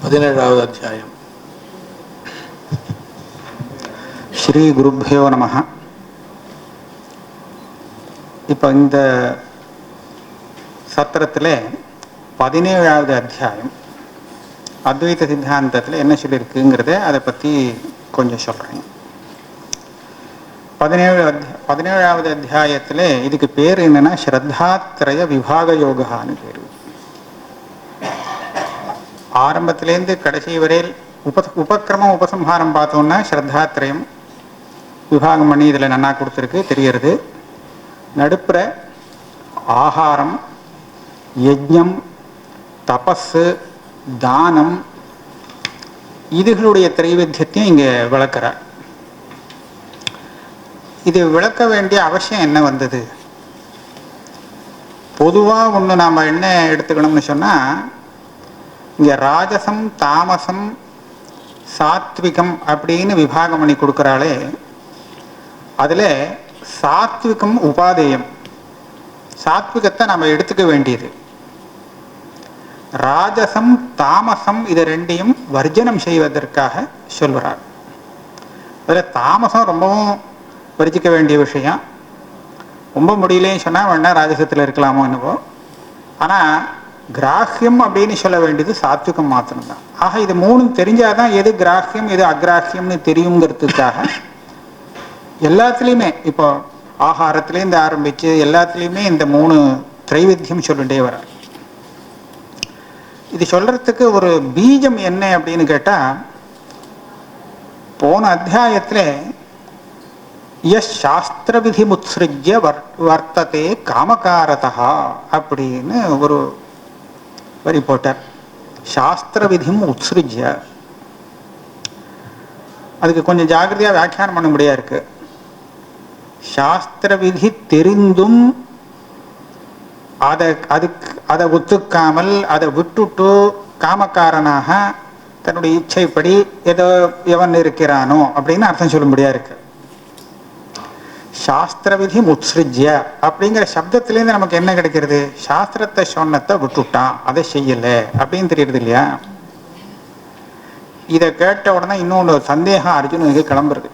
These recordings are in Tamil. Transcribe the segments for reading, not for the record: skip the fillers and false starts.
17வது அத்தியாயம். ஸ்ரீ குருப்யோ நமஹ. இப்போ இந்த சத்திரத்தில் 17வது அத்தியாயம் அத்வைத சித்தாந்தத்தில் என்ன சொல்லியிருக்குங்கிறத அதை பற்றி கொஞ்சம் சொல்கிறேன். 17வது அத்தியாயத்தில் இதுக்கு பேர் என்னென்னா ஸ்ரத்தாத்ரய விபாக யோகான்னு பேர். ஆரம்பத்திலேருந்து கடைசி வரையில் உபக்கிரமம் உபசம்ஹாரம் பார்த்தோன்னா ஸ்ரத்தாத்ரயம் விபாகம் பண்ணி இதில் நன்னா கொடுத்துருக்கு தெரியறது. நடுப்புற ஆகாரம், யஜ்ஞம், தபஸு, தானம் இதுகளுடைய திரைவித்தியத்தையும் இங்கே விளக்கிறார். இது விளக்க வேண்டிய அவசியம் என்ன வந்தது? பொதுவாக ஒன்று நாம் என்ன எடுத்துக்கணும்னு சொன்னால், இங்கே ராஜசம், தாமசம், சாத்விகம் அப்படின்னு விபாகம் பண்ணி கொடுக்குறாளே, அதில் சாத்விகம் உபாதேயம், சாத்விகத்தை நம்ம எடுத்துக்க வேண்டியது. ராஜசம் தாமசம் இது ரெண்டையும் வர்ஜனம் செய்வதற்காக சொல்கிறார். அதில் தாமசம் ரொம்பவும் வர்ஜிக்க வேண்டிய விஷயம். ரொம்ப முடியலேன்னு சொன்னால் வேணா ராஜசத்தில் இருக்கலாமோ என்னவோ. ஆனால் கிராஹ்யம் அப்படின்னு சொல்ல வேண்டியது சாத்விகம் மாத்திரம்தான். ஆக இது மூணும் தெரிஞ்சாதான் எது கிராஹ்யம் எது அக்ராஹ்யம்னு தெரியுங்கிறதுக்காக எல்லாத்துலேயுமே இப்போ ஆகாரத்துலேருந்து ஆரம்பித்து எல்லாத்துலேயுமே இந்த 3 திரைவித்தியம் சொல்லிட்டே வர. இது சொல்றதுக்கு ஒரு பீஜம் என்ன அப்படின்னு கேட்டால், போன அத்தியாயத்தில் எஸ் சாஸ்திர விதி முத்ஸ்ருஜ்ய வர்த்ததே காமகாரதா அப்படின்னு ஒரு வரி போட்டார். சாஸ்திர விதியும் உத்ஸ்ருஜ்ய, அதுக்கு கொஞ்சம் ஜாகிரதையாக வியாக்கியானம் பண்ண முடியா இருக்கு. சாஸ்திர விதி தெரிந்தும் அதை ஒத்துக்காமல் அதை விட்டுட்டு காமக்காரனாக தன்னுடைய இச்சைப்படி ஏதோ எவன் இருக்கிறானோ அப்படின்னு அர்த்தம் சொல்ல முடியா இருக்கு. சாஸ்திர விதி முத்ஸ்ருஜ்ய அப்படிங்கிற சப்தத்திலேருந்து நமக்கு என்ன கிடைக்கிறது? சாஸ்திரத்தை சொன்னத்தை விட்டுட்டான், அதை செய்யலை அப்படின்னு தெரியுது இல்லையா? இதை கேட்ட உடனே இன்னொன்று சந்தேகம் அர்ஜுனுக்கு கிளம்புறது.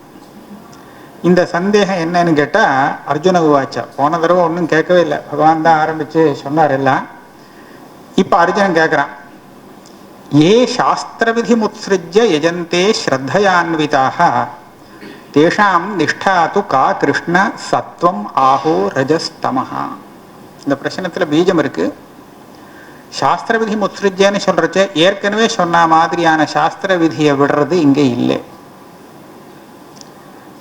இந்த சந்தேகம் என்னன்னு கேட்டால், அர்ஜுன உவாச்சா, போன தடவை ஒன்றும் கேட்கவே இல்லை, பகவான் தான் ஆரம்பித்து சொன்னார் எல்லாம். இப்போ அர்ஜுனன் கேட்குறான், ஏ சாஸ்திர விதி முத்ஸ்ருஜ்ய யஜந்தே ஸ்ரத்தையான்விதாக தேஷாம் நிஷ்டாது கா கிருஷ்ண சத்வம் ஆஹோ ரஜஸ்தமஹா. இந்த பிரச்சனத்தில் பீஜம் இருக்கு. சாஸ்திர விதி முத்ஸ்ருஜ்யன்னு சொல்றச்சே ஏற்கனவே சொன்ன மாதிரியான சாஸ்திர விதியை விடுறது இங்கே இல்லை.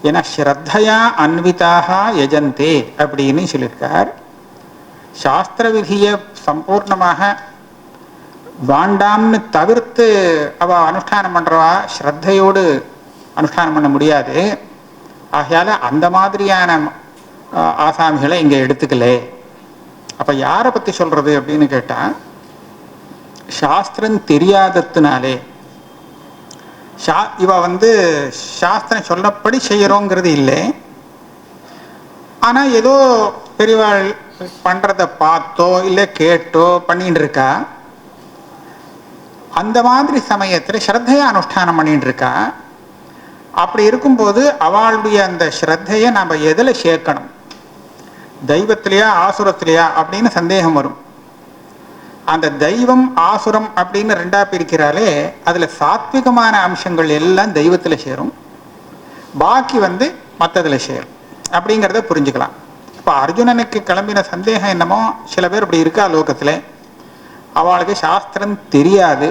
ஏன்னா ஸ்ரத்தையா அன்விதாக யஜந்தே அப்படின்னு சொல்லியிருக்கார். சாஸ்திர விதியை சம்பூர்ணமாக வாண்டாம்னு தவிர்த்து அவ அனுஷ்டானம் பண்றவா ஸ்ரத்தையோடு அனுஷ்டானம் பண்ண முடியாது. ஆகையால அந்த மாதிரியான ஆசாமிகளை இங்க எடுத்துக்கல. அப்ப யாரை பத்தி சொல்றது அப்படின்னு கேட்டா, சாஸ்திரம் தெரியாததுனாலே இவ சாஸ்திரம் சொல்லப்படி செய்யறோங்கிறது இல்லை. ஆனா ஏதோ பெரியவாள் பண்றத பார்த்தோ இல்லை கேட்டோ பண்ணிட்டு இருக்கா. அந்த மாதிரி சமயத்தில் ஸ்ரத்தையா அனுஷ்டானம் பண்ணிட்டு இருக்கா. அப்படி இருக்கும்போது அவளுடைய அந்த ஸ்ரத்தையை நம்ம எதில் சேர்க்கணும்? தெய்வத்திலையா ஆசுரத்திலையா அப்படின்னு சந்தேகம் வரும். அந்த தெய்வம் ஆசுரம் அப்படின்னு 2ஆ பிரிக்கிறாலே, அதுல சாத்விகமான அம்சங்கள் எல்லாம் தெய்வத்துல சேரும், பாக்கி மற்றதுல சேரும் அப்படிங்கிறத புரிஞ்சுக்கலாம். இப்போ அர்ஜுனனுக்கு கிளம்பின சந்தேகம் என்னமோ, சில பேர் இப்படி இருக்கா லோகத்துல, அவளுக்கு சாஸ்திரம் தெரியாது,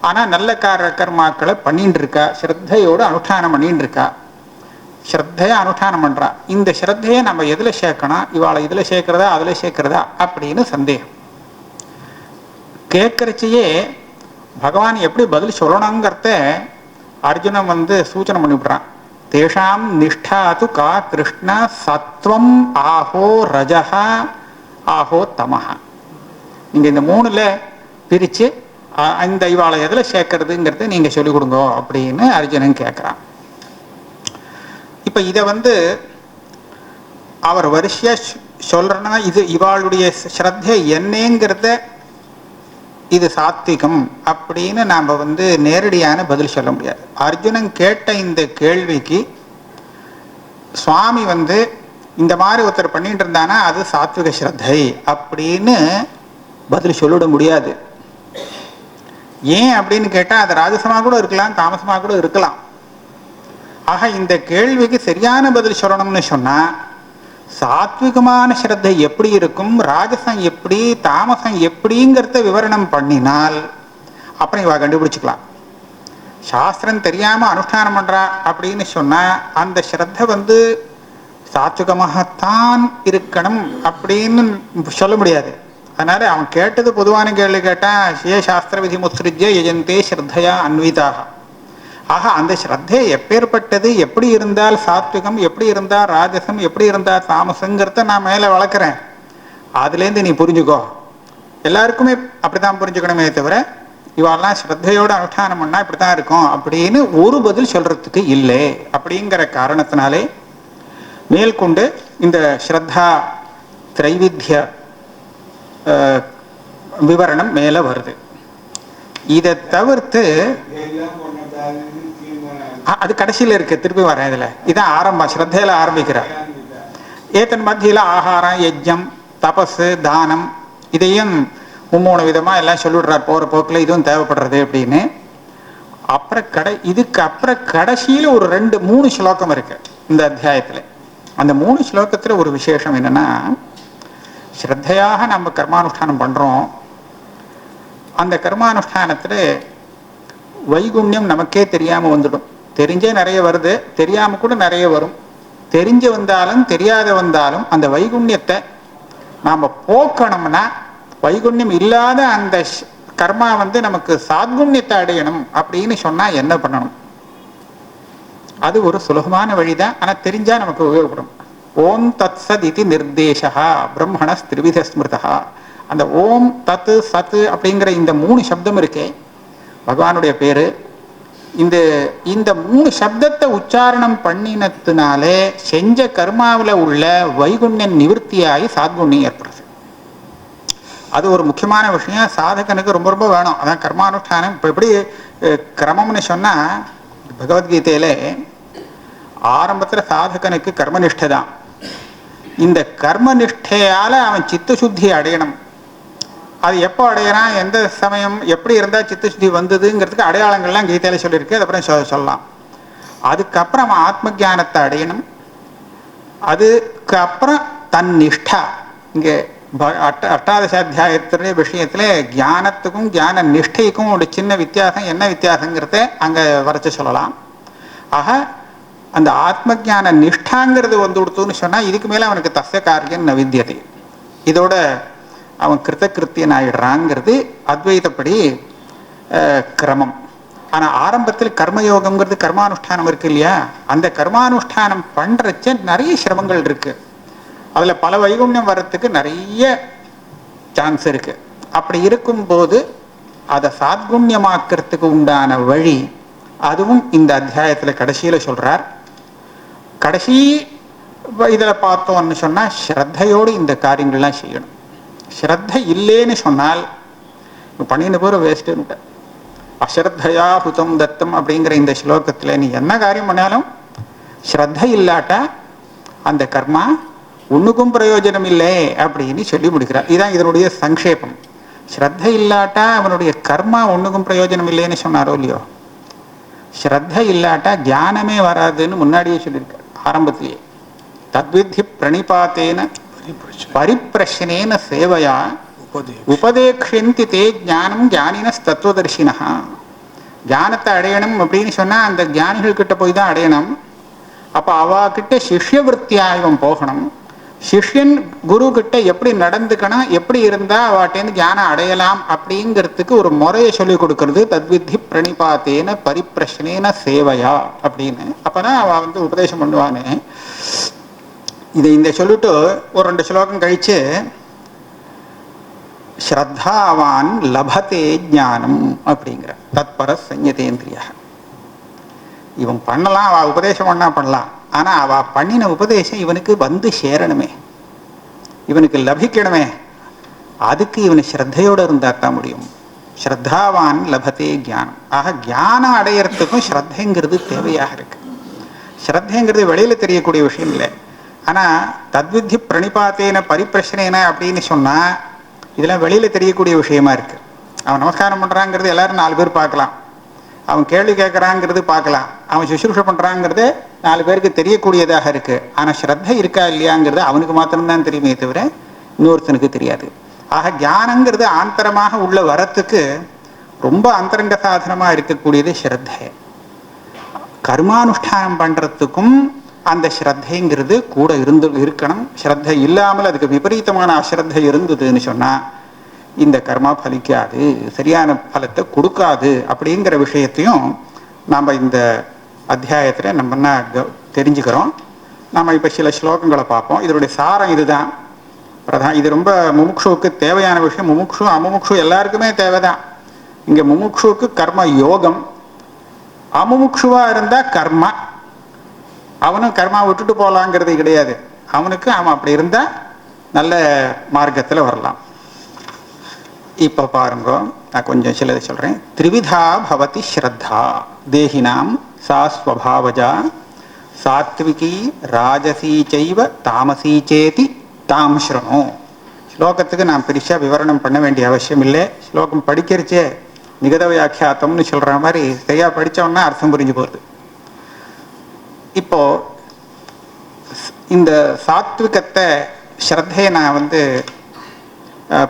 ஆனா நல்ல கர்மாக்களை பண்ணிட்டு இருக்கா, ஸ்ரத்தையோடு அனுஷ்டானம் பண்ணிட்டு இருக்கா, ஸ்ரத்தையா அனுஷ்டானம் பண்றா. இந்த ஸ்ரத்தையை நம்ம எதுல சேர்க்கணும்? இவாளை இதுல சேர்க்கிறதா அதுல சேர்க்கிறதா அப்படின்னு சந்தேகம் கேட்கறச்சையே பகவான் எப்படி பதில் சொல்லணுங்கிறத அர்ஜுனன் சூச்சனை பண்ணிவிடுறான். தேஷாம் நிஷ்டாது கா கிருஷ்ண சத்வம் ஆஹோ ரஜஹா ஆஹோ தமஹா. நீங்க இந்த 3ல பிரிச்சு இந்த இவாளை எதுல சேர்க்கறதுங்கிறத நீங்க சொல்லிக் கொடுங்க அப்படின்னு அர்ஜுனன் கேட்கிறான். இப்ப இதை அவர் வரிசையா சொல்றனா, இது இவாளுடைய ஸ்ரத்தை என்னங்கிறத இது சாத்விகம் அப்படின்னு நாம் நேரடியான பதில் சொல்ல முடியாது. அர்ஜுனன் கேட்ட இந்த கேள்விக்கு சுவாமி இந்த மாதிரி ஒருத்தர் பண்ணிட்டு இருந்தானா அது சாத்விக ஸ்ரத்தை அப்படின்னு பதில் சொல்லிட முடியாது. ஏன் அப்படின்னு கேட்டால் அது ராஜசமாக கூட இருக்கலாம், தாமசமாக கூட இருக்கலாம். ஆக இந்த கேள்விக்கு சரியான பதில் சொல்லணும்னு சொன்னால் சாத்விகமான ஸ்ரத்தை எப்படி இருக்கும், ராஜசம் எப்படி, தாமசம் எப்படிங்கிறத விவரணம் பண்ணினால் அப்புறம் இவ கண்டுபிடிச்சிக்கலாம். சாஸ்திரம் தெரியாமல் அனுஷ்டானம் பண்ணுறா அப்படின்னு சொன்னால் அந்த ஸ்ரத்தை சாத்விகமாகத்தான் இருக்கணும் அப்படின்னு சொல்ல முடியாது. அதனால அவன் கேட்டது பொதுவான கேள்வி கேட்டால் ஏ சாஸ்திர விதி முத்ரிஜ்ய யஜந்தே ஸ்ரத்தையா அன்விதாக. ஆக அந்த ஸ்ரத்தை எப்பேற்பட்டது, எப்படி இருந்தால் சாத்விகம், எப்படி இருந்தால் ராஜசம், எப்படி இருந்தால் தாமசங்கிறத நான் மேலே வளர்க்குறேன். அதுலேருந்து நீ புரிஞ்சுக்கோ. எல்லாருக்குமே அப்படித்தான் புரிஞ்சுக்கணுமே தவிர இவெல்லாம் ஸ்ரத்தையோட அனுஷ்டானம் பண்ணால் இப்படி தான் இருக்கும் அப்படின்னு ஒரு பதில் சொல்கிறதுக்கு இல்லை. அப்படிங்கிற காரணத்தினாலே மேற்கொண்டு இந்த ஸ்ரத்தா திரைவித்ய விவரணம் மேலே வருது. இதை தவிர்த்து அது கடைசியில் இருக்கு, திருப்பி வரேன். இதுல இதான் ஆரம்பம், ஸ்ரத்தையில ஆரம்பிக்கிறார். ஏத்தன் மத்தியில ஆகாரம், யஜ்யம், தபசு, தானம் இதையும் 3 விதமா எல்லாம் சொல்லிவிடுறார் போற போக்குல இதுவும் தேவைப்படுறது அப்படின்னு. இதுக்கு அப்புறம் கடைசியில ஒரு 2-3 ஸ்லோகம் இருக்கு இந்த அத்தியாயத்துல. அந்த 3 ஸ்லோகத்துல ஒரு விசேஷம் என்னன்னா, ஸ்ரத்தையாக நம்ம கர்மானுஷ்டானம் பண்றோம். அந்த கர்மானுஷ்டானத்துல வைகுண்யம் நமக்கே தெரியாம வந்துடும். தெரிஞ்சே நிறைய வருது, தெரியாம கூட நிறைய வரும். தெரிஞ்சு வந்தாலும் தெரியாத வந்தாலும் அந்த வைகுண்யத்தை நாம போக்கணும்னா, வைகுண்யம் இல்லாத அந்த கர்மா நமக்கு சாத்குண்யத்தை அடையணும் அப்படின்னு சொன்னா என்ன பண்ணணும்? அது ஒரு சுலபமான வழிதான், ஆனா தெரிஞ்சா நமக்கு உபயோகப்படும். ஓம் தத் சத் இது நிர்தேசா பிரம்மணஸ் திரிவித ஸ்மிருதா. அந்த ஓம் தத்து சத்து அப்படிங்கிற இந்த 3 சப்தம் இருக்கே பகவானுடைய பேரு. இந்த 3 சப்தத்தை உச்சாரணம் பண்ணினத்தினாலே செஞ்ச கர்மாவில் உள்ள வைகுண்யம் நிவர்த்தியாகி சாத்குண்யம் ஏற்படுது. அது ஒரு முக்கியமான விஷயம், சாதகனுக்கு ரொம்ப ரொம்ப வேணும். அதான் கர்மானுஷ்டானம். இப்போ எப்படி கிரமம்னு சொன்னால், பகவத்கீதையில ஆரம்பத்தில் சாதகனுக்கு கர்மனிஷ்டை தான். இந்த கர்மனிஷ்டையால் அவன் சித்தசுத்தி அடையணும். அது எப்போ அடையிறான், எந்த சமயம், எப்படி இருந்தால் சித்தசுத்தி வந்ததுங்கிறதுக்கு அடையாளங்கள்லாம் கீதையில சொல்லியிருக்கு. அதுக்கப்புறம் சொல்லலாம். அதுக்கப்புறம் அவன் ஆத்ம ஜானத்தை அடையணும். அதுக்கப்புறம் தன் நிஷ்டா, இங்கே அஷ்டாதசாத்தியாயத்தினுடைய விஷயத்துல ஞானத்துக்கும் ஞான நிஷ்டைக்கும் ஒரு சின்ன வித்தியாசம். என்ன வித்தியாசங்கிறத அங்கே வரைச்சு சொல்லலாம். ஆக அந்த ஆத்ம ஜான நிஷ்டாங்கிறது கொடுத்துன்னு சொன்னால் இதுக்கு மேலே அவனுக்கு தஸ்ய காரியம் ந வித்தியதை, இதோட அவன் கிருத்தகிருத்தியன் ஆயிடுறாங்கிறது அத்வைதப்படி கிரமம். ஆனால் ஆரம்பத்தில் கர்மயோகம்ங்கிறது கர்மானுஷ்டானம் இருக்கு இல்லையா, அந்த கர்மானுஷ்டானம் பண்ணுறச்ச நிறைய சிரமங்கள் இருக்கு. அதில் பல வைகுண்யம் வர்றதுக்கு நிறைய சான்ஸ் இருக்கு. அப்படி இருக்கும்போது அதை சாத்குண்யமாக்கிறதுக்கு உண்டான வழி அதுவும் இந்த அத்தியாயத்தில் கடைசியில் சொல்றார். கடைசி இதில் பார்த்தோம்னு சொன்னால் ஸ்ரத்தையோடு இந்த காரியங்கள்லாம் செய்யணும். ஸ்ரத்தை இல்லைன்னு சொன்னால் பண்ணின பேர் வேஸ்ட்டு. அஸ்ரத்தையா ஹுதம் தத்தம் அப்படிங்கிற இந்த ஸ்லோகத்தில் நீ என்ன காரியம் பண்ணாலும் ஸ்ரத்தை இல்லாட்டா அந்த கர்மா ஒன்றுக்கும் பிரயோஜனம் இல்லை அப்படின்னு சொல்லி முடிக்கிறார். இதுதான் இதனுடைய சங்கேபம். ஸ்ரத்தை இல்லாட்டா அவனுடைய கர்மா ஒன்றுக்கும் பிரயோஜனம் இல்லைன்னு சொன்னாரோ இல்லையோ, ஸ்ரத்தை இல்லாட்டா தியானமே வராதுன்னு முன்னாடியே சொல்லியிருக்கார் ஆரம்பத்திலேயே. தத்வித்தி பிரணிபாத்தேன பரிப்பிரஷ்னேன சேவையா உபதேக்ஷந்தி தே ஞானம் ஞானின தத்துவதர்ஷினா. ஞானத்தை அடையணும் அப்படின்னு சொன்னால் அந்த ஞானிகள் கிட்ட போய் தான் அடையணும். அப்போ அவகிட்ட சிஷ்யவிருத்தியா இவன் போகணும். சிஷ்யன் குரு கிட்ட எப்படி நடந்துக்கணும், எப்படி இருந்தால் அவட்டேந்து ஞானம் அடையலாம் அப்படிங்கிறதுக்கு ஒரு முறையை சொல்லி கொடுக்கறது தத்வித்தி பிரணிபாத்தேன பரிப்பிரஷ்னேன சேவையா அப்படின்னு. அப்போதான் அவள் உபதேசம் பண்ணுவானே. இந்த சொல்லிட்டு ஒரு 2 ஸ்லோகம் கழிச்சு ஸ்ரத்தாவான் லபதே ஞானம் அப்படிங்கிற தத்பர சஞ்ஞதேந்திரியா. இவன் பண்ணலாம், அவள் உபதேசம் பண்ணலாம். ஆனால் அவள் பண்ணின உபதேசம் இவனுக்கு சேரணுமே, இவனுக்கு லபிக்கணுமே. அதுக்கு இவனு ஸ்ரத்தையோடு இருந்தால் தான் முடியும். ஸ்ரத்தாவான் லபத்தே ஞானம். ஆக ஞானம் அடையறதுக்கும் ஸ்ரத்தைங்கிறது தேவையாக இருக்கு. ஸ்ரத்தைங்கிறது வெளியில தெரியக்கூடிய விஷயம் இல்லை. ஆனா தத்வித்தி பிரணிபாத்தேன பரிப்பிரச்சனைன அப்படின்னு சொன்னா இதெல்லாம் வெளியில தெரியக்கூடிய விஷயமா இருக்கு. அவன் நமஸ்காரம் பண்றாங்கிறது எல்லாரும் 4 பேர் பார்க்கலாம், அவன் கேள்வி கேட்கறாங்கிறது பார்க்கலாம், அவன் சுசுரூஷை பண்றாங்கிறது 4 பேருக்கு தெரியக்கூடியதாக இருக்கு. ஆனா ஸ்ரத்தை இருக்கா இல்லையாங்கிறது அவனுக்கு மாத்திரம்தான் தெரியுமே தவிர இன்னொருத்தனுக்கு தெரியாது. ஆக ஞானங்கிறது ஆந்தரமாக உள்ள வரத்துக்கு ரொம்ப அந்தரங்க சாதனமா இருக்கக்கூடியது ஸ்ரத்தை. கர்மானுஷ்டானம் பண்றதுக்கும் அந்த ஸ்ரத்தைங்கிறது கூட இருக்கணும். ஸ்ரத்தை இல்லாமல் அதுக்கு விபரீதமான அஸ்ரத்தை இருந்ததுன்னு சொன்னா இந்த கர்மா பலிக்காது, சரியான பலத்தை கொடுக்காது அப்படிங்கிற விஷயத்தையும் நாம் இந்த அத்தியாயத்தில் நம்ம தெரிஞ்சுக்கிறோம். நம்ம இப்போ சில ஸ்லோகங்களை பார்ப்போம். இதனுடைய சாரம் இதுதான். இது ரொம்ப முமுக்ஷுவுக்கு தேவையான விஷயம். முமுக்ஷு அமுமுக்ஷு எல்லாருக்குமே தேவைதான். இங்கே முமுக்ஷுவுக்கு கர்ம யோகம், அமுமுக்ஷுவா இருந்தா கர்மா. அவனும் கர்மா விட்டுட்டு போகலாங்கிறது கிடையாது. அவனுக்கு அவன் அப்படி இருந்தா நல்ல மார்க்கத்தில் வரலாம். இப்போ பாருங்க, நான் கொஞ்சம் சிலதை சொல்றேன். த்ரிவிதா பவதி ஸ்ரத்தா தேஹினாம் சா ஸ்வபாவஜா சாத்விகி ராஜசீ சைவ தாமசீ சேதி தாம் ஸ்ருணு. ஸ்லோகத்துக்கு நான் பெருசா விவரணம் பண்ண வேண்டிய அவசியம் இல்லை. ஸ்லோகம் படிக்கிறச்சே நிகத வியாக்கியாத்தம்னு சொல்ற மாதிரி சரியா படிச்சோம்னா அர்த்தம் புரிஞ்சு போகுது. இப்போ இந்த சாத்விகத்தை ஸ்ரத்தையை நான்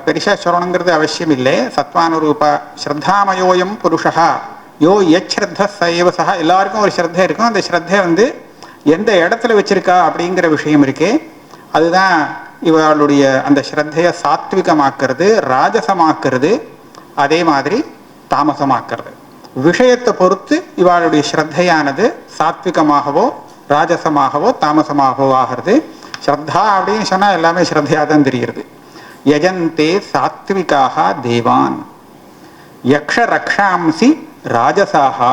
பெரிசா சொல்லணுங்கிறது அவசியம் இல்லை. சத்வானுரூபா ஸ்ரத்தாமயோயம் புருஷா யோ யச்ரத்த சைவ சஹா. எல்லாருக்கும் ஒரு ஸ்ரத்தை இருக்கும். அந்த ஸ்ரத்தை எந்த இடத்துல வச்சிருக்கா அப்படிங்கிற விஷயம் இருக்கே, அதுதான் இவளுடைய அந்த ஸ்ரத்தையை சாத்விகமாக்குறது, ராஜசமாக்குறது, அதே மாதிரி தாமசமாக்குறது. விஷயத்தை பொறுத்து இவளுடைய ஸ்ரத்தையானது சாத்விகமாகவோ ராஜசமாகவோ தாமசமாகவோ ஆகிறது. ஸ்ரத்தா அப்படின்னு சொன்னா எல்லாமே ஸ்ரத்தையா தான் தெரிகிறது. யஜந்தே சாத்விகாக தேவான் யக்ஷ ரக்ஷாம்சி ராஜசாக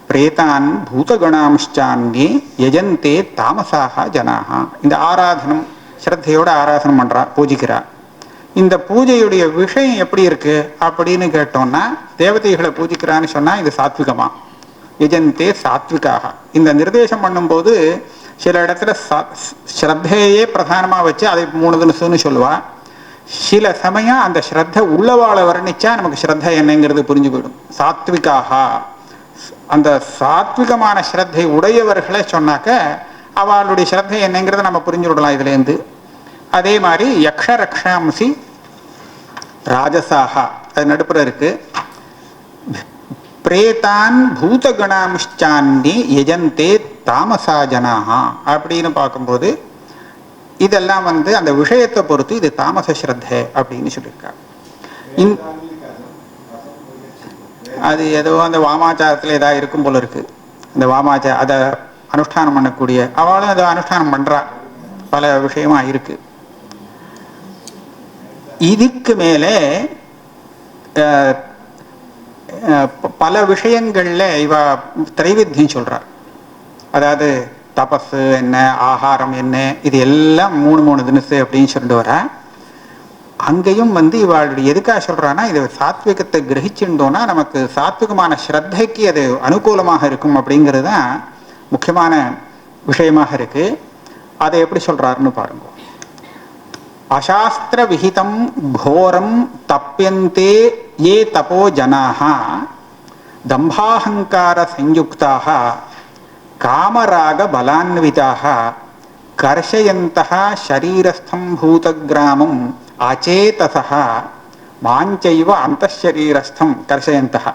பிரேதான் பூதகணாம்ச்சான்யே யஜந்தே தாமசாக ஜனாக. இந்த ஆராதனம் ஸ்ரத்தையோட ஆராதனம் பண்றா, பூஜிக்கிறா. இந்த பூஜையுடைய விஷயம் எப்படி இருக்கு அப்படின்னு கேட்டோம்னா, தேவதைகளை பூஜிக்கிறான்னு சொன்னா இது சாத்விகமா. யஜந்தே சாத்விகாக இந்த நிர்தேசம் பண்ணும்போது சில இடத்துல ஸ்ரத்தையே பிரதானமா வச்சு அதை 3 தினசுன்னு சொல்லுவா. சில சமயம் அந்த ஸ்ரத்த உள்ளவாளை வர்ணிச்சா நமக்கு ஸ்ரத்த என்னங்கிறது புரிஞ்சு போயிடும். சாத்விகாக அந்த சாத்விகமான ஸ்ரத்தை உடையவர்களை சொன்னாக்க அவளுடைய ஸ்ரத்தை என்னங்கிறத நம்ம புரிஞ்சு விடலாம் இதுலேருந்து. அதே மாதிரி யக்ஷ ரக்ஷாம்சி ராஜசாக அது நடுப்புற இருக்கு. பிரேதான் பூதகணாம்ச்சான்னி யஜந்தே தாமசா ஜனாக அப்படின்னு பார்க்கும்போது இதெல்லாம் அந்த விஷயத்தை பொறுத்து இது தாமச ஸ்ரத்தை அப்படின்னு சொல்லியிருக்காங்க. அது ஏதோ அந்த வாமாச்சாரத்தில் ஏதாவது இருக்கும் போல இருக்கு. இந்த வாமாச்சார அதை அனுஷ்டானம் பண்ணக்கூடிய அவளும் அதை அனுஷ்டானம் பண்றா, பல விஷயமா இருக்கு. இதுக்கு மேலே பல விஷயங்கள்ல இவ திரைவித்தியம் சொல்றார். அதாவது தபஸ் என்ன, ஆகாரம் என்ன, இது எல்லாம் 3 தினசு அப்படின்னு சொல்லிட்டு வர. அங்கேயும் இவாளுடைய எதுக்காக சொல்றான்னா, இது சாத்விகத்தை கிரகிச்சுட்டோம்னா நமக்கு சாத்விகமான ஸ்ரத்தைக்கு அது அனுகூலமாக இருக்கும் அப்படிங்கிறது தான் முக்கியமான விஷயமாக இருக்கு. அதை எப்படி சொல்றாருன்னு பாருங்க. அசாஸ்திர விஹிதம் கோரம் தப்யந்தே ஏ தபோ ஜனாஹ தம்பாஹங்கார சயுக்தாக காமராக பலான்விதாக கர்ஷயந்தஹ ஷரீரஸ்தம் பூதகிராமம் அச்சேதசஹ மாஞ்சைவ அந்தஷரீரஸ்தம் கர்ஷயந்தஹ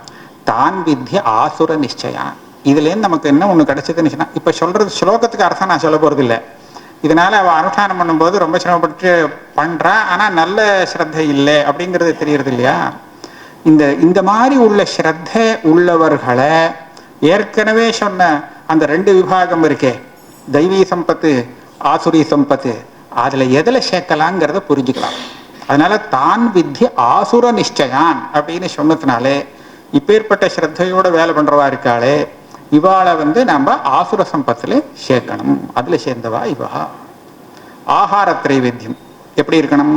தான் வித்தி ஆசுர நிச்சயான். இதுலேருந்து நமக்கு என்ன ஒன்று கிடைச்சதுன்னு சொன்னா, இப்போ சொல்றது ஸ்லோகத்துக்கு அர்த்தம் நான் சொல்ல போறது இல்லை. இதனால அவள் அனுஷ்டானம் பண்ணும்போது ரொம்ப சிரமப்பட்டு பண்றா, ஆனா நல்ல ஸ்ரத்தை இல்லை அப்படிங்கிறது தெரியறது இல்லையா. இந்த மாதிரி உள்ள ஸ்ரத்தை உள்ளவர்களை ஏற்கனவே சொன்ன அந்த 2 விபாகம் இருக்கே, தெய்வீ சம்பத்து ஆசுரி சம்பத்து, அதுல எதுல சேர்க்கலாங்கிறத புரிஞ்சுக்கலாம். அதனால தான் வித்தி ஆசுர நிச்சயான் அப்படின்னு சொன்னதுனாலே இப்பேற்பட்ட ஸ்ரத்தையோட வேலை பண்றவா இருக்காளே இவாளை நம்ம ஆசுர சம்பத்துல சேர்க்கணும். அதுல சேர்ந்தவா இவா. ஆகார திரைவேத்தியம் எப்படி இருக்கணும்?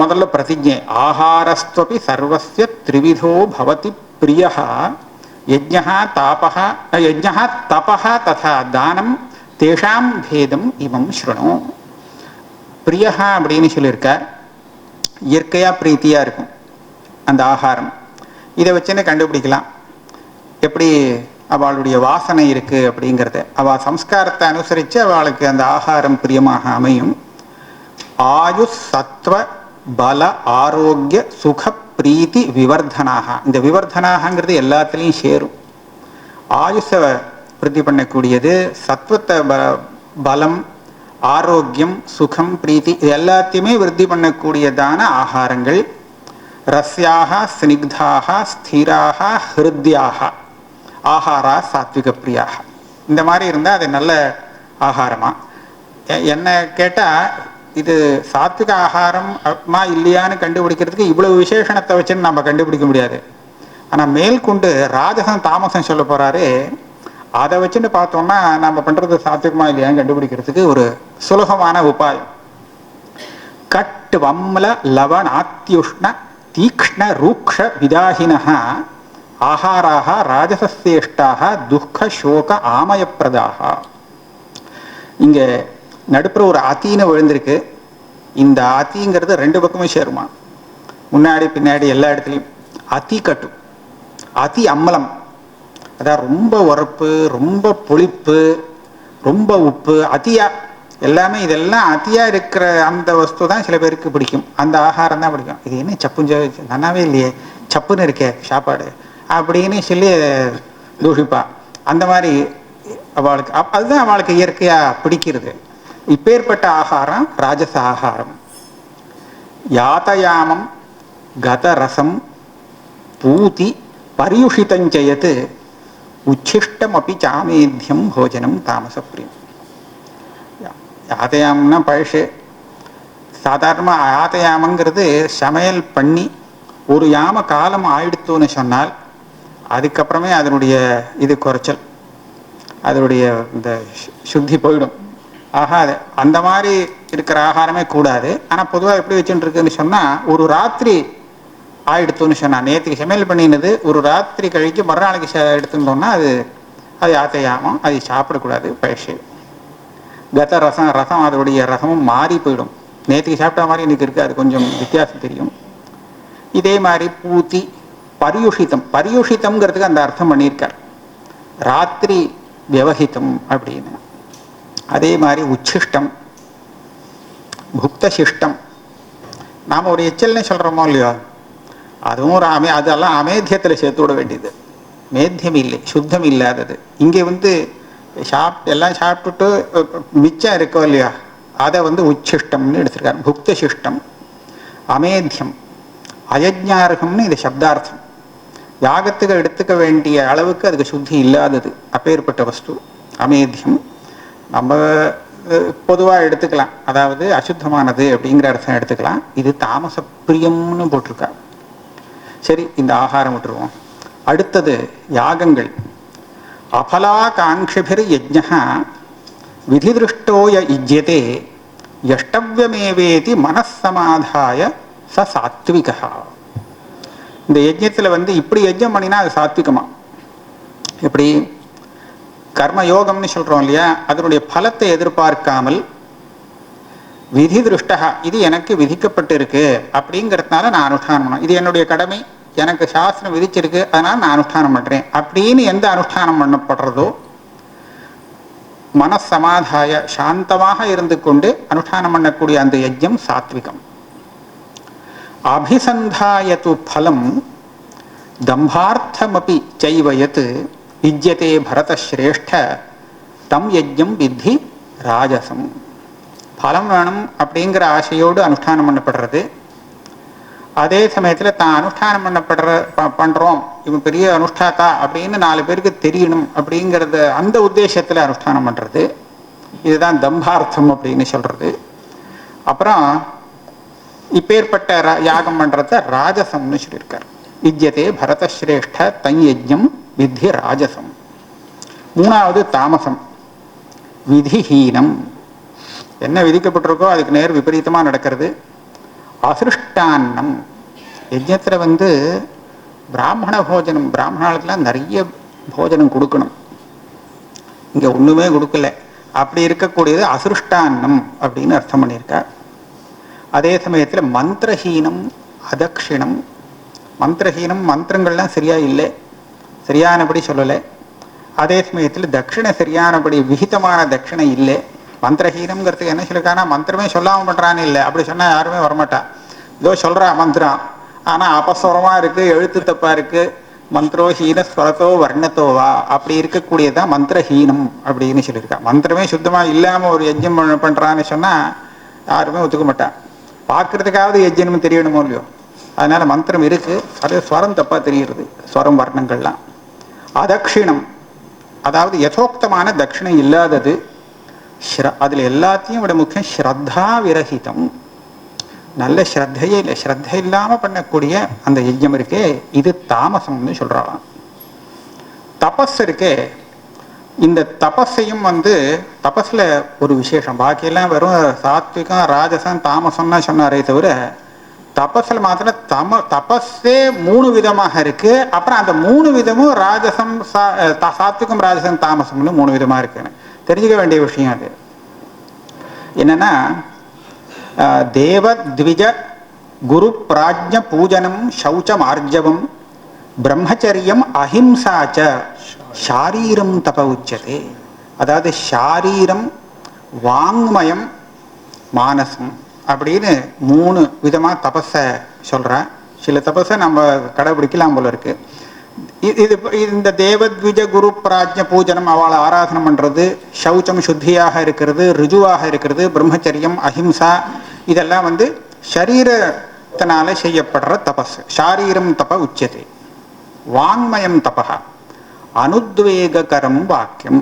முதல்ல பிரதிஜை, ஆஹாரஸ்துவபி சர்வஸ்ய த்ரிவிதோ பவதி பிரியः யஜ்ஞः தபः ததா தானம் தேஷாம் பேதம் இவம் ஸ்ருணு. பிரியः அப்படின்னு சொல்லியிருக்கார். இயற்கையா பிரீத்தியா இருக்கும் அந்த ஆகாரம். இதை வச்சுன்னு கண்டுபிடிக்கலாம் எப்படி அவளுடைய வாசனை இருக்கு அப்படிங்கிறத. அவள் சம்ஸ்காரத்தை அனுசரித்து அவளுக்கு அந்த ஆகாரம் பிரியமாக அமையும். ஆயு சத்வ பல ஆரோக்கிய சுக பிரீத்தி விவர்தனாக. இந்த விவர்தனாகங்கிறது எல்லாத்துலேயும் சேரும். ஆயுஷை விருத்தி பண்ணக்கூடியது, சத்வத்தை பலம், ஆரோக்கியம், சுகம், பிரீத்தி இது எல்லாத்தையுமே விருத்தி பண்ணக்கூடியதான ஆகாரங்கள். ரஸ்யாக ஸ்னிக்தாக ஸ்திராக ஹிருத்யாக ஆகாரா சாத்விக பிரியாக. இந்த மாதிரி இருந்தால் அது நல்ல ஆகாரமா. என்ன கேட்டால் இது சாத்விக ஆகாரமா இல்லையான்னு கண்டுபிடிக்கிறதுக்கு இவ்வளவு விசேஷணத்தை வச்சுன்னு நம்ம கண்டுபிடிக்க முடியாது. ஆனால் மேற்கொண்டு ராஜசம் தாமசம் சொல்ல போகிறாரு. அதை வச்சுன்னு பார்த்தோம்னா நம்ம பண்ணுறது சாத்விகமா இல்லையான்னு கண்டுபிடிக்கிறதுக்கு ஒரு சுலபமான உபாயம். கட் வம்ல லவணாத்யுஷ்ண தீக்ஷ்ண ரூக்ஷ விதாகினः ஆகாராக ராஜசஸ்யேஷ்டாக துக்க சோக ஆமயப்பிரதாக. இங்கே நடுப்புற ஒரு அத்தின்னு விழுந்திருக்கு. இந்த அத்திங்கிறது ரெண்டு பக்கமும் சேருமா, முன்னாடி பின்னாடி எல்லா இடத்துலையும். அதி கட்டு, அதி அம்மலம், அதான் ரொம்ப உரப்பு, ரொம்ப புளிப்பு, ரொம்ப உப்பு, அதியா எல்லாமே. இதெல்லாம் அதியா இருக்கிற அந்த வஸ்து தான் சில பேருக்கு பிடிக்கும். அந்த ஆகாரம் தான் பிடிக்கும். இது என்ன சப்புஞ்ச நன்னாவே இல்லையே, சப்புன்னு இருக்கே சாப்பாடு அப்படின்னு சொல்லி தூஷிப்பா. அந்த மாதிரி அவளுக்கு அதுதான் அவளுக்கு இயற்கையா பிடிக்கிறது. இப்பேற்பட்ட ஆகாரம் ராஜச ஆகாரம். யாத்தயாமம் கதரசம் பூதி பரியுஷிதஞ்சயத் உச்சிஷ்டம் அப்படி சாமேத்தியம் போஜனம் தாமசப்பிரியம். யாத்தயாமம்னா பழசு. சாதாரணமாக யாத்தயாமங்கிறது சமையல் பண்ணி ஒரு யாம காலம் ஆயிடுத்துன்னு சொன்னால் அதுக்கப்புறமே அதனுடைய இது குறைச்சல், அதனுடைய இந்த சுத்தி போயிடும். ஆகாது. அந்த மாதிரி இருக்கிற ஆகாரமே கூடாது. ஆனால் பொதுவாக எப்படி வச்சுட்டு இருக்குன்னு சொன்னால், ஒரு ராத்திரி ஆயிடுத்துன்னு சொன்னால், நேற்றுக்கு சமையல் பண்ணினது ஒரு ராத்திரி கழிக்கு மறுநாளைக்கு எடுத்துட்டோம்னா அது ஆத்தையாமல், அது சாப்பிடக்கூடாது. பழசு கத ரசம் அதோடைய ரசமும் மாறி போயிடும். நேற்றுக்கு சாப்பிட்ட மாதிரி இன்னைக்கு இருக்குது, அது கொஞ்சம் வித்தியாசம் தெரியும். இதே மாதிரி பூத்தி பரியுஷிதம், பரியுஷிதம்ங்கிறதுக்கு அந்த அர்த்தம் பண்ணியிருக்கார், ராத்திரி வியவஹிதம் அப்படின்னு. அதே மாதிரி உச்சிஷ்டம், புக்தசிஷ்டம். நாம் ஒரு எச்சல்னு சொல்கிறோமோ இல்லையோ, அதுவும் ஒரு அதெல்லாம் அமேத்தியத்தில் சேர்த்து விட வேண்டியது. மேத்தியம் இல்லை, சுத்தம் இல்லாதது. இங்கே எல்லாம் சாப்பிட்டுட்டு மிச்சம் இருக்கோ இல்லையா, அதை உச்சிஷ்டம்னு எடுத்திருக்காரு. புக்தசிஷ்டம், அமேத்தியம், அயஜ்ஞார்கம்னு இது சப்தார்த்தம். யாகத்துக்கு எடுத்துக்க வேண்டிய அளவுக்கு அதுக்கு சுத்தி இல்லாதது, அப்பேற்பட்ட வஸ்து அமேத்தியம். நம்ம பொதுவாக எடுத்துக்கலாம், அதாவது அசுத்தமானது அப்படிங்கிற அர்த்தம் எடுத்துக்கலாம். இது தாமச பிரியம்னு போட்டிருக்கா. சரி, இந்த ஆகாரம் விட்டுருவோம். அடுத்தது யாகங்கள். அபலாகாங்ஷிபிர் யஜ்ஞா விதிதிருஷ்டோய யுஜ்யதே யஷ்டவ்யமேவேதி மனசமாதாய ச சாத்விகா. இந்த யஜ்ஞத்தில் இப்படி யஜ்ஞம் பண்ணினா அது சாத்விகமா. எப்படி கர்மயோகம்னு சொல்கிறோம் இல்லையா, அதனுடைய பலத்தை எதிர்பார்க்காமல் விதி திருஷ்டா, இது எனக்கு விதிக்கப்பட்டு இருக்கு அப்படிங்கிறதுனால நான் அனுஷ்டானம் பண்ணேன், இது என்னுடைய கடமை, எனக்கு சாஸ்திரம் விதிச்சிருக்கு, அதனால் நான் அனுஷ்டானம் பண்ணுறேன் அப்படின்னு எந்த அனுஷ்டானம் பண்ணப்படுறதோ, மனசமாதாய சாந்தமாக இருந்து கொண்டு அனுஷ்டானம் பண்ணக்கூடிய அந்த யஜ்ஞம் சாத்விகம். அபிசந்தாயது பலம் தம்பார்த்தமபி சைவயத் யுஜ்யதே பரதஸ்ரேஷ்ட தம் யஜ்ஞம் வித்தி ராஜசம். பலம் வேணும் அப்படிங்கிற ஆசையோடு அனுஷ்டானம் பண்ணப்படுறது. அதே சமயத்தில் தான் அனுஷ்டானம் பண்ணுறோம், இவன் பெரிய அனுஷ்டாத்தா அப்படின்னு 4 பேருக்கு தெரியணும் அப்படிங்கிறத அந்த உத்தேசத்தில் அனுஷ்டானம் பண்ணுறது. இதுதான் தம்பார்த்தம் அப்படின்னு சொல்கிறது. அப்புறம் இப்பேற்பட்ட யாகம் பண்ணுறத ராஜசம்னு சொல்லியிருக்கார். யுஜ்யதே பரதஸ்ரேஷ்ட தம் யஜ்ஞம் வித்தி ராஜசம். 3வது தாமசம், விதிஹீனம். என்ன விதிக்கப்பட்டிருக்கோ அதுக்கு நேர் விபரீதமாக நடக்கிறது. அசிருஷ்டான்னம். யஜ்ஞத்தில் பிராமண போஜனம், பிராமணர்களுக்கெல்லாம் நிறைய போஜனம் கொடுக்கணும். இங்கே ஒன்றுமே கொடுக்கல. அப்படி இருக்கக்கூடியது அசிருஷ்டான்னம் அப்படின்னு அர்த்தம் பண்ணியிருக்கார். அதே சமயத்தில் மந்திரஹீனம் அதக்ஷிணம். மந்திரஹீனம், மந்திரங்கள்லாம் சரியா இல்லை, சரியானபடி சொல்லலை. அதே சமயத்தில் தட்சிணை சரியானபடி விகிதமான தட்சிணை இல்லை. மந்திரஹீனம்ங்கிறதுக்கு என்ன சொல்லியிருக்காங்கன்னா, மந்திரமே சொல்லாமல் பண்ணுறான்னு இல்லை. அப்படி சொன்னால் யாருமே வரமாட்டா. ஏதோ சொல்கிறா மந்திரம், ஆனால் அபஸ்வரமாக இருக்குது, எழுத்து தப்பாக இருக்குது. மந்திரோ ஹீன ஸ்வரத்தோ வர்ணத்தோவா அப்படி இருக்கக்கூடியதான் மந்திரஹீனம் அப்படின்னு சொல்லியிருக்கா. மந்திரமே சுத்தமாக இல்லாமல் ஒரு யஜ்யம் பண்ணுறான்னு சொன்னால் யாருமே ஒத்துக்க மாட்டான். பார்க்கறதுக்காவது யஜ்யனும் தெரியணுமோ இல்லையோ. அதனால மந்திரம் இருக்கு, அது ஸ்வரம் தப்பா தெரிகிறது, ஸ்வரம் வர்ணங்கள்லாம். அதக்ஷிணம், அதாவது யதோக்தமான தட்சிணை இல்லாதது. அதுல எல்லாத்தையும் விட முக்கியம் ஸ்ரத்தா விரகிதம். நல்ல ஸ்ரத்தையே இல்லை, ஸ்ரத்தை இல்லாம பண்ணக்கூடிய அந்த யஜ்யம் இருக்கே, இது தாமசம்னு சொல்றாங்க. தபஸ் இருக்கே, இந்த தபஸையும் தபஸ்ல ஒரு விசேஷம். பாக்கியெல்லாம் வெறும் சாத்விகம் ராஜசம் தாமசம்னா சொன்னாரே தவிர, தபஸ்ல மாத்திரம் தபஸே 3 விதமாக இருக்கு. அப்புறம் அந்த 3 விதமும் ராஜசம், சாத்விகம் ராஜசம் தாமசம்னு 3 விதமா இருக்குன்னு தெரிஞ்சுக்க வேண்டிய விஷயம். அது என்னன்னா, தேவ த்விஜ குரு பிராஜ்ஞ பூஜனம் சௌச்சம் ஆர்ஜவம் பிரம்மச்சரியம் அஹிம்சாச்ச ஷாரீரம் தப உச்சதே. அதாவது ஷாரீரம், வாங்மயம், மானசம் அப்படின்னு 3 விதமா தபஸ சொல்ற. சில தபஸை நம்ம கடைபிடிக்கலாம் போல இருக்கு. இது இந்த தேவத்விஜ குரு பிராஜ்ஞ பூஜனம், அவளை ஆராதனம் பண்றது, சௌச்சம் சுத்தியாக இருக்கிறது, ருஜுவாக இருக்கிறது, பிரம்மச்சரியம் அஹிம்சா, இதெல்லாம் சரீரத்தினால செய்யப்படுற தபஸ். ஷாரீரம் தப உச்சதே. வாங்மயம் தபா அனுத்வேகரம் வாக்கியம்.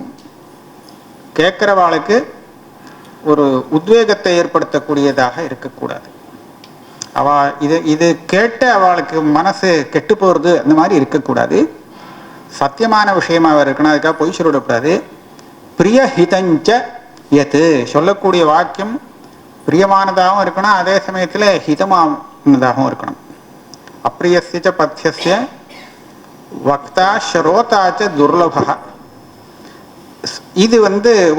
கேட்கிறவாளுக்கு ஒரு உத்வேகத்தை ஏற்படுத்தக்கூடியதாக இருக்கக்கூடாது. அவ இது கேட்டு அவளுக்கு மனசு கெட்டு போறது அந்த மாதிரி இருக்கக்கூடாது. சத்தியமான விஷயமாக இருக்கணும், அதுக்காக பொய் சொல்லிவிடக்கூடாது. பிரியஹிதஞ்ச எது, சொல்லக்கூடிய வாக்கியம் பிரியமானதாகவும் இருக்கணும், அதே சமயத்தில் ஹிதமானதாகவும் இருக்கணும். அப்பிரியஸ்ய பத்தியஸ்ய வக்தா ஸ்ரோதாச்ச துர்லபா. இது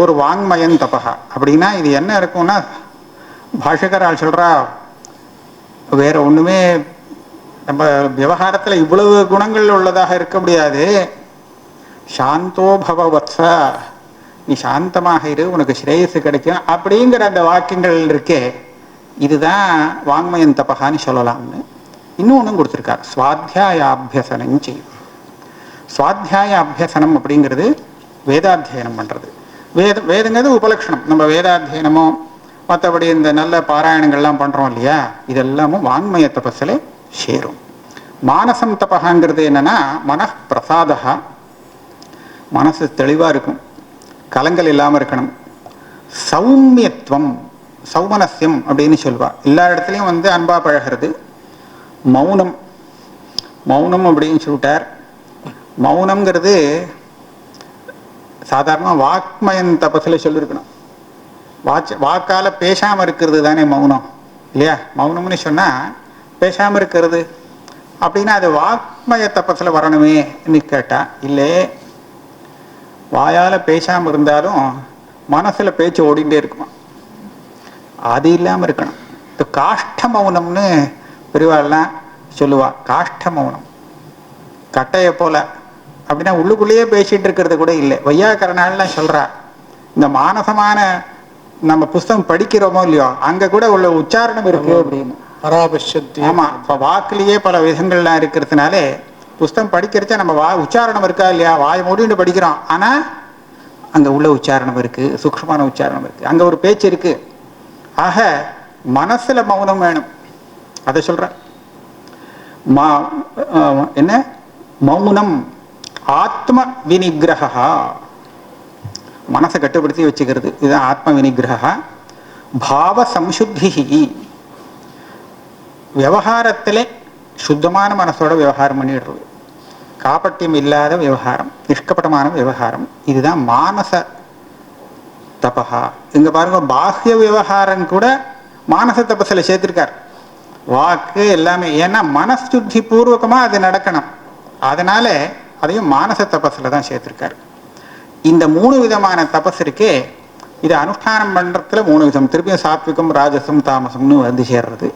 ஒரு வாங்மயம் தபா. அப்படின்னா இது என்ன இருக்கும்னா, பாஷகரால் சொல்றா, வேற ஒண்ணுமே நம்ம விவகாரத்துல இவ்வளவு குணங்கள் உள்ளதாக இருக்க முடியாது. சாந்தோ பவவத்ஸ, நீ சாந்தமாக இரு, உனக்கு ஸ்ரேயசு கிடைக்கும் அப்படிங்கிற அந்த வாக்கியங்கள் இருக்கே, இதுதான் வாங்மயம் தபகான்னு சொல்லலாம்னு. இன்னொன்னும் கொடுத்துருக்கார், சுவாத்தியாயாபியசனம் செய்யும். சுவாத்தியாய அபியசனம் அப்படிங்கிறது வேதாத்தியனம் பண்றது. வேதங்கிறது உபலட்சணம். நம்ம வேதாத்தியனமோ மற்றபடி இந்த நல்ல பாராயணங்கள்லாம் பண்றோம் இல்லையா, இதெல்லாமும் வாங்மய தபஸில் சேரும். மானசம் தபகாங்கிறது என்னன்னா, மனப்பிரசாதா, மனசு தெளிவா இருக்கும், கலங்கள் இல்லாமல் இருக்கணும். சௌமியத்துவம், சௌமனஸ்யம் அப்படின்னு சொல்வா. எல்லா இடத்துலையும் அன்பா பழகிறது. மௌனம், மௌனம் அப்படின்னு சொல்லிட்டார். மௌனம்ங்கிறது சாதாரணமாக வாக்மயன் தபஸில் சொல்லியிருக்கணும். வாக்கால பேசாமல் இருக்கிறது தானே மௌனம் இல்லையா? மௌனம்னு சொன்னால் பேசாமல் இருக்கிறது அப்படின்னா அது வாக்மய தபஸில் வரணுமே கேட்டா இல்லை. வாயால் பேசாமல் இருந்தாலும் மனசில் பேச்சு ஓடிண்டே இருக்குமா, அது இல்லாமல் இருக்கணும். இப்போ காஷ்ட மௌனம்னு பெரியவாள்லாம் சொல்லுவா. காஷ்ட மௌனம், கட்டையை போல, அப்படின்னா உள்ளுக்குள்ளேயே பேசிட்டு இருக்கிறது கூட இல்லை. வையாக்கரனாலாம் சொல்றா, இந்த மானசமான நம்ம புஸ்தகம் படிக்கிறோமோ இல்லையோ, அங்க கூட உள்ள உச்சாரணம் இருக்கு அப்படின்னு. ஆமா, இப்ப வாக்குலயே பல விதங்கள்லாம் இருக்கிறதுனாலே புஸ்தகம் படிக்கிறச்ச நம்ம உச்சாரணம் இருக்கா இல்லையா, வாய் மூடிட்டு படிக்கிறோம், ஆனா அங்க உள்ள உச்சாரணம் இருக்கு, சூக்ஷ்மமான உச்சாரணம் இருக்கு, அங்க ஒரு பேச்சு இருக்கு. ஆக மனசுல மௌனம் வேணும். அதை சொல்ற என்ன மௌனம் ஆத்ம வினிகிரகா, மனசை கட்டுப்படுத்தி வச்சுக்கிறது, இதுதான் ஆத்ம வினிகிரகா. பாவ சம்சுத்தி, விவகாரத்திலே சுத்தமான மனசோட விவகாரம் பண்ணிடுறது, காப்பட்டியம் இல்லாத விவகாரம், நிஷ்கப்பட்டமான விவகாரம், இதுதான் மானச தபகா. இங்க பாருங்க, பாஹ்ய விவகாரம் கூட மானச தபஸில் சேர்த்திருக்கார். வாக்கு எல்லாமே. ஏன்னா மனசுத்தி பூர்வகமா அது நடக்கணும். அதனால அதையும் மானச தபஸ்ல தான் சேர்த்திருக்காரு. இந்த 3 விதமான தபஸ் இருக்கே, இதை அனுஷ்டானம் பண்றதுல 3 விதம், திருப்பியும் சாத்விகம் ராஜசம் தாமசம்னு வந்து சேர்றது.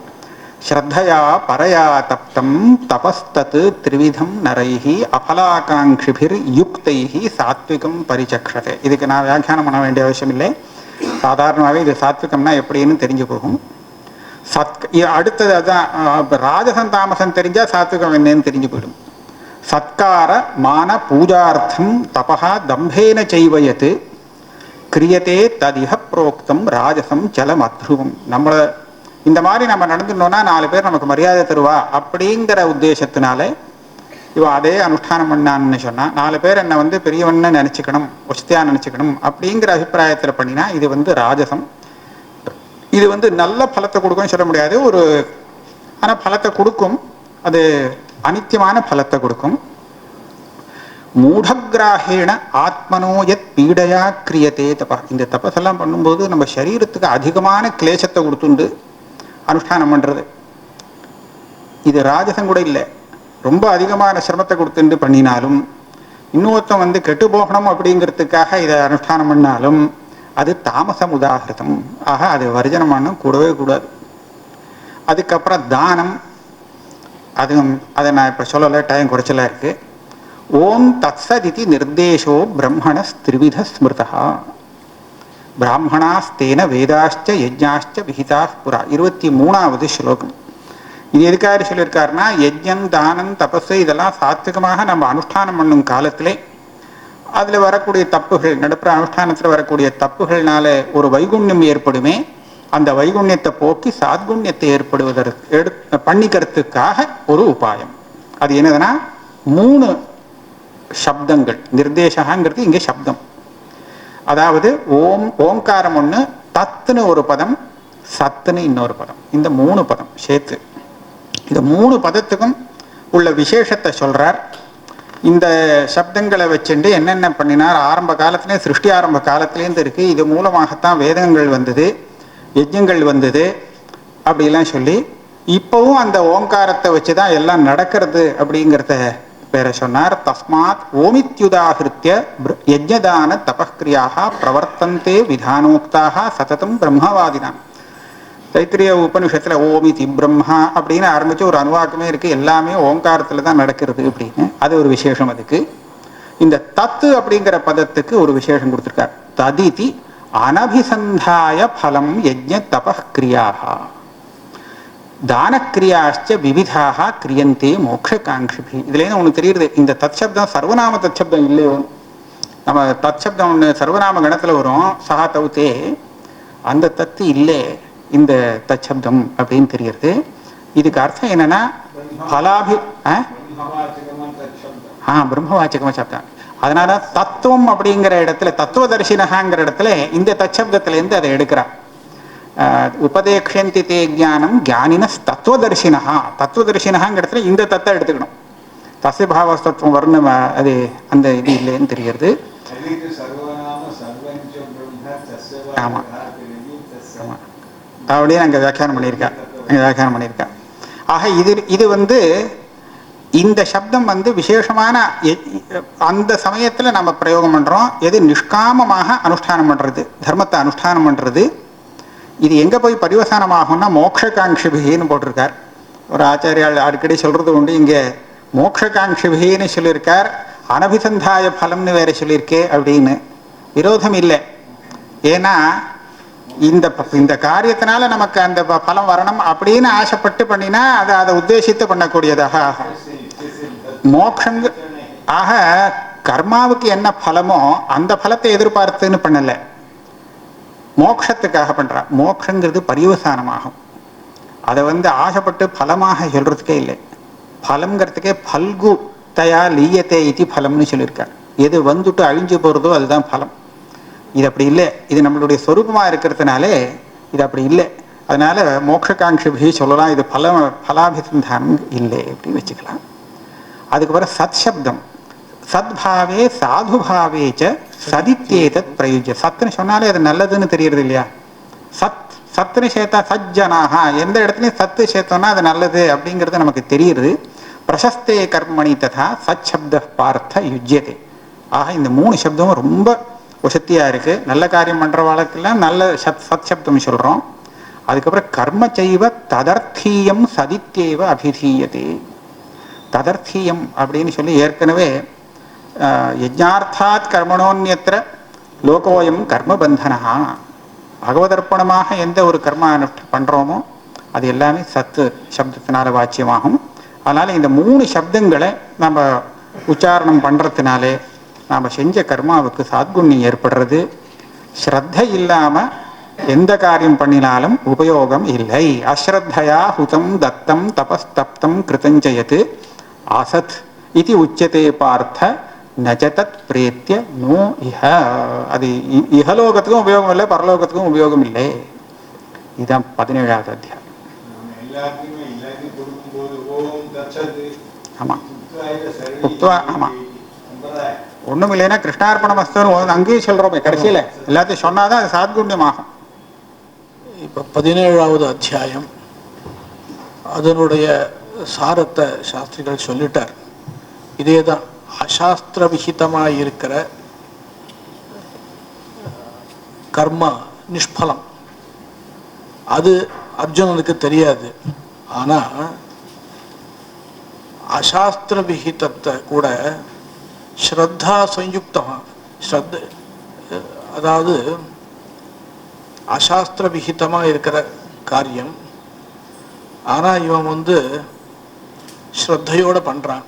ஸ்ரத்தையா பரயா தப்தம் தபஸ்தத்து திரிவிதம் நரைஹி அபலாகாங்கிபிர் யுக்தைஹி சாத்விகம் பரிச்சக்ஷதே. இதுக்கு நான் வியாக்கியானம் பண்ண வேண்டிய அவசியம் இல்லை. சாதாரணமாகவே இது சாத்விகம்னா எப்படின்னு தெரிஞ்சு போகும். அடுத்தது அதான், ராஜசம் தாமசம் தெரிஞ்சா சாத்விகம் என்னன்னு தெரிஞ்சு போயிடும். சத்கார மான பூஜார்த்தம் தபஹா தம்பேன செய்வயத்து கிரியத்தே ததிஹ புரோக்தம் ராஜசம் ஜலம் அத்ருவம். நம்மளை இந்த மாதிரி நம்ம நடந்துட்டோம்னா 4 பேர் நமக்கு மரியாதை தருவா அப்படிங்கிற உத்தேசத்தினால இவன் அதே அனுஷ்டானம் பண்ணான்னு சொன்னா 4 பேர் என்னை வந்து பெரியவன்னு நினைச்சுக்கணும், வசதியா நினைச்சுக்கணும் அப்படிங்கிற அபிப்பிராயத்துல பண்ணினா இது வந்து ராஜசம். இது வந்து நல்ல பலத்தை கொடுக்கும்னு சொல்ல முடியாது, ஒரு ஆனா பலத்தை கொடுக்கும், அது அனித்தியமான பலத்தை கொடுக்கும். மூடகிராஹேண ஆத்மனோயத் பீடையா கிரியத்தே தபா. இந்த தபஸெல்லாம் பண்ணும்போது நம்ம சரீரத்துக்கு அதிகமான கிளேசத்தை கொடுத்துண்டு அனுஷ்டானம் பண்றது. இது ராஜசம் கூட இல்லை, ரொம்ப அதிகமான சிரமத்தை கொடுத்துட்டு பண்ணினாலும், இன்னொருத்தம் வந்து கெட்டு போகணும் அப்படிங்கிறதுக்காக இதை அனுஷ்டானம் பண்ணாலும் அது தாமசம் உதாகிருதம். ஆக அது வர்ஜனமானும் கூடவே கூடாது. அதுக்கப்புறம் தானம், அதுவும் அதை நான் இப்போ சொல்லலை, டைம் குறைச்சலாக இருக்கு. ஓம் தத்சதிதி நிர்தேசோ பிரம்மண திரிவித ஸ்மிருதா பிராமணாஸ்தேன வேதாச்ச யஜ்ஞாச்ச விஹிதா புரா. 23வது ஸ்லோகம். இது எதுக்காக சொல்லியிருக்காருன்னா, யஜ்ஞம் தானம் தபஸ் இதெல்லாம் சாத்விகமாக நம்ம அனுஷ்டானம் பண்ணும் காலத்திலே அதில் வரக்கூடிய தப்புகள், நடுப்புற அனுஷ்டானத்தில் வரக்கூடிய தப்புகள்னால ஒரு வைகுண்யம் ஏற்படுமே, அந்த வைகுண்யத்தை போக்கி சாத்குண்யத்தை ஏற்படுவதற்கு பண்ணிக்கிறதுக்காக ஒரு உபாயம். அது என்னதுன்னா 3 சப்தங்கள். நிர்தேசங்கிறது இங்கே சப்தம். அதாவது ஓங்காரம் ஒன்று, தத்துன்னு ஒரு பதம், சத்துன்னு இன்னொரு பதம். இந்த 3 பதம் சேர்த்து இந்த 3 பதத்துக்கும் உள்ள விசேஷத்தை சொல்றார். இந்த சப்தங்களை வச்சுட்டு என்னென்ன பண்ணினார், ஆரம்ப காலத்திலே சிருஷ்டி ஆரம்ப காலத்திலேருந்து இருக்கு, இது மூலமாகத்தான் வேதங்கள் வந்தது, யஜ்ஞங்கள் வந்தது அப்படிலாம் சொல்லி, இப்பவும் அந்த ஓங்காரத்தை வச்சுதான் எல்லாம் நடக்கிறது அப்படிங்கிறத பேரை சொன்னார். தஸ்மாத் ஓமித்யுதாகிருத்திய யஜ்ஞதான தபக்ரியாக பிரவர்த்தந்தே விதானோக்தாக சததம் பிரம்மவாதினான். தைத்திரிய உபனிஷத்துல ஓமிதி பிரம்மா அப்படின்னு ஆரம்பிச்சு ஒரு அனுவாக்கமே இருக்கு, எல்லாமே ஓங்காரத்துல தான் நடக்கிறது அப்படின்னு. அது ஒரு விசேஷம். அதுக்கு இந்த தத்து அப்படிங்கிற பதத்துக்கு ஒரு விசேஷம் கொடுத்திருக்கார். ததிதி அனபிசந்தாய பலம் யஜ்ஞ தபக்ரியாக தானக்கிரியாச்ச விவிதாக கிரியந்தே மோட்சகாங்கிபி. இதுலேருந்து ஒன்று தெரியுது, இந்த தற்சப்தம் சர்வநாம தற்சப்தம் இல்லையோ. நம்ம தற்சப்தம் ஒன்று சர்வநாம கணத்தில் வரும், சஹா தவுத்தே, அந்த தத்து இல்லை இந்த தற்சப்தம் அப்படின்னு தெரியுது. இதுக்கு அர்த்தம் என்னன்னா பலாபி பிரம்மவாச்சகமா சப்தம். அதனால தத்துவம் அப்படிங்கிற இடத்துல, தத்துவதர்சினகாங்கிற இடத்துல இந்த தற்சப்தத்திலேருந்து அதை எடுக்கிறார். உபதேக்ஷந்தி தே ஜானம் ஜானின தத்துவதர்சினா. தத்துவதர்சினகாங்கிறதுல இந்த தத்தை எடுத்துக்கணும். தஸ்ய பாவஸ்தத்துவம் வர்ணம் அது அந்த இது இல்லைன்னு தெரிகிறது. ஆமா ஆமா அப்படியே நாங்கள் வியாக்கியானம் பண்ணியிருக்கேன். ஆக இது வந்து இந்த சப்தம் வந்து விசேஷமான அந்த சமயத்துல நம்ம பிரயோகம் பண்றோம். எது நிஷ்காமமாக அனுஷ்டானம் பண்றது, தர்மத்தை அனுஷ்டானம் பண்றது. இது எங்க போய் பரிவசானமாகும்னா மோட்சகாங்கிபின்னு போட்டிருக்கார். ஒரு ஆச்சாரியால் அடிக்கடி சொல்றது உண்டு, இங்க மோட்சகாங்கிபின்னு சொல்லியிருக்கார், அனபிசந்தாய பலம்னு வேற சொல்லியிருக்கே அப்படின்னு. விரோதம் இல்லை. ஏன்னா இந்த காரியத்தினால நமக்கு அந்த பலம் வரணும் அப்படின்னு ஆசைப்பட்டு பண்ணினா அதை உத்தேசித்து பண்ணக்கூடியதாக ஆகும். மோட்சங்க ஆக கர்மாவுக்கு என்ன பலமோ அந்த பலத்தை எதிர்பார்த்துன்னு பண்ணல, மோட்சத்துக்காக பண்றா. மோட்சங்கிறது பரிவசானமாகும். அதை வந்து ஆசைப்பட்டு பலமாக சொல்றதுக்கே இல்லை. பலம்ங்கிறதுக்கே பல்கு தயா லீயத்தே இது பலம்னு சொல்லியிருக்கார். எது வந்துட்டு அழிஞ்சு போறதோ அதுதான் பலம். இது அப்படி இல்லை, இது நம்மளுடைய சொரூபமா இருக்கிறதுனாலே இது அப்படி இல்லை. அதனால மோட்சகாங்கிபி சொல்லலாம், இது பலாபிசந்தானம் இல்லை அப்படின்னு வச்சுக்கலாம். அதுக்கப்புறம் சத் சப்தம், சத்பாவே சாதுபாவே ச சதித்தேதத் பிரயுஜ்ய. சத்துன்னு சொன்னாலே அது நல்லதுன்னு தெரியறது இல்லையா. சத் சத்துன்னு சேர்த்தா சஜ்ஜனாக, எந்த இடத்துலையும் சத்து சேர்த்தோம்னா அது நல்லது அப்படிங்கிறது நமக்கு தெரியுது. பிரசஸ்தே கர்மணி ததா சச்சப்த பார்த்த யுஜ்யதே. ஆக இந்த 3 சப்தமும் ரொம்ப உசத்தியா இருக்கு. நல்ல காரியம் பண்ற வாழ்க்கெல்லாம் நல்ல சத் சப்தம் சொல்றோம். அதுக்கப்புறம் கர்ம செய்வ ததர்த்தீயம் சதித்தேவ அபிதீயதே. ததர்த்தீயம் அப்படின்னு சொல்லி ஏற்கனவே யஜ்ஞார்த்தாத் கர்மணோன்யத்திர லோகோயம் கர்மபந்தனா, பகவதர்ப்பணமாக எந்த ஒரு கர்ம பண்றோமோ அது எல்லாமே சத்து சப்தத்தினால வாச்சியமாகும். அதனால இந்த 3 சப்தங்களை நம்ம உச்சாரணம் பண்றதுனாலே நாம் செஞ்ச கர்மாவுக்கு சாத்குண்யம் ஏற்படுறது. ஸ்ரத்த இல்லாம எந்த காரியம் பண்ணினாலும் உபயோகம் இல்லை. அஸ்ரத்தையா ஹுதம் தத்தம் தபஸ்தப்தம் கிருதஞ்சயத்து ஆசத் இது உச்சதே பார்த்த நஜதத் பிரேத்திய நோ இஹ. அது இஹலோகத்துக்கும் உபயோகம் இல்லை, பரலோகத்துக்கும் உபயோகம் இல்லை. இதுதான் 17வது அத்தியாயம். ஆமா ஆமா, ஒண்ணும் இல்லைன்னா கிருஷ்ணார்ப்பணம் மஸ்தன் அங்கேயும் சொல்றோமே, கடைசியில எல்லாத்தையும் சொன்னாதான் அது சாத்குண்யமாகும். இப்போ 17வது அத்தியாயம் அதனுடைய சாரத்தை சாஸ்திரிகள் சொல்லிட்டார். இதே தான் அசாஸ்திர விஹிதமாக இருக்கிற கர்மா நிஷ்பலம், அது அர்ஜுனனுக்கு தெரியாது. ஆனால் அசாஸ்திர விஹிதத்தை கூட ஸ்ரத்தா சயுக்தமாக அதாவது அசாஸ்திர விஹிதமாக இருக்கிற காரியம், ஆனால் இவன் ஸ்ரத்தையோடு பண்ணுறான்.